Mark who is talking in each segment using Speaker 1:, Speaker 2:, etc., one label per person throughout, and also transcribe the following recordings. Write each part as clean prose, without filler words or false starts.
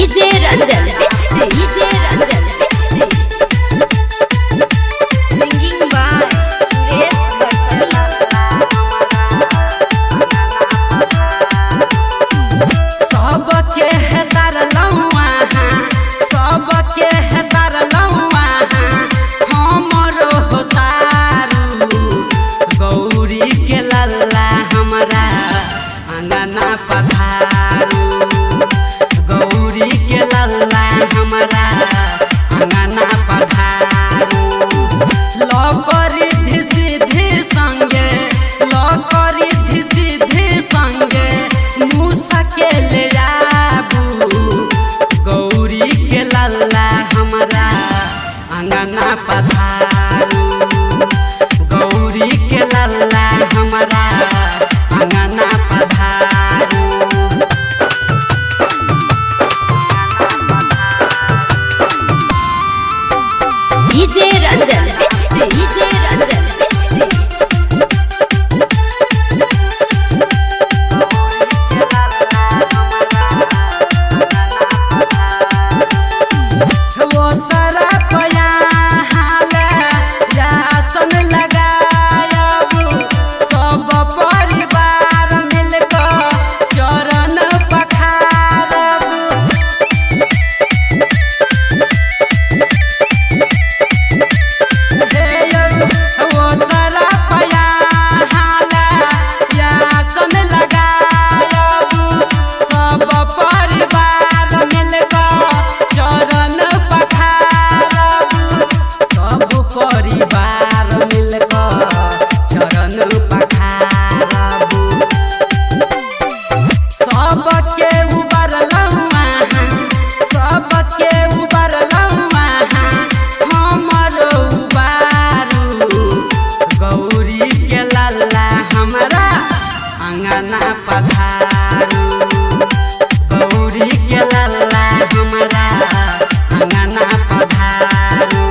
Speaker 1: DJ Ranjan DJ Ranjan singing by Suresh Barsala.
Speaker 2: सबके है तरलौआ सबके है तरलौआ हमरो तारू गौरी के लल्ला हमरा अंगना पधारू गौरी के लल्ला हमरा अंगना पधारू लकरी सिद्धि संगे लकरी सिद्धि संगे मूसा के ले आबू गौरी के लल्ला हमरा अंगना पधारू गौरी के लल्ला हमरा अंगना पधारू।
Speaker 1: डीजे रंजन डीजे रंजन
Speaker 2: वो सारा पया हाले यासन लगायब सब परिवार मिलकर चरण पखारब वो सारा पया हाले यासन लगायब सब परिवार मिलकर चरण पखारब सब परिवार मिलकर चरण पखारब सबके उबरलौआ सबके उबरलौआ हमरो उबारू गौरी के लल्ला हमरा अंगना पधारू गौरी के लल्ला हमरा अंगना पधारू।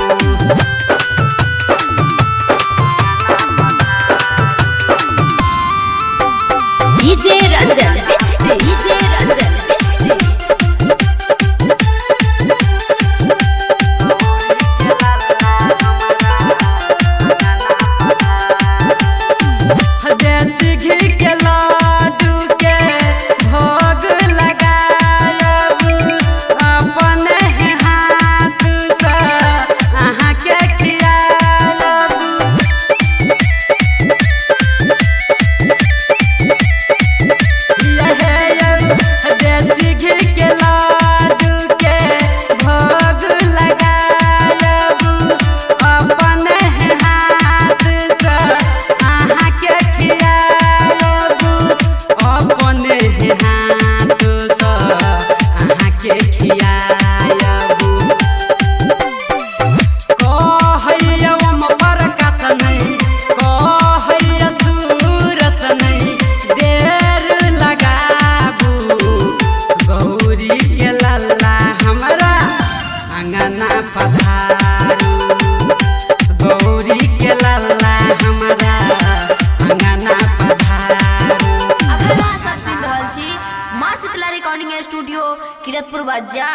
Speaker 1: डीजे रंजन डीजे रंजन
Speaker 2: देसी घी के लड्डू के भोग लगायब अपने हाथ से अहाँ के खियायब देसी घी के लड्डू के भोग लगायब अपने हाथ से अहाँ के खियायब अपने हाथ से अहाँ के खियायब कहैया ओम प्रकाश नहीं कहैया सूरत नहीं देर लगाबू गौरी के लल्ला हमरा अंगना पधारू गौरी के लल्ला हमरा अंगना पधारू।
Speaker 1: अगर सब सुन रहल छी मां शीतला रिकॉर्डिंग स्टूडियो किरतपुर बाजार।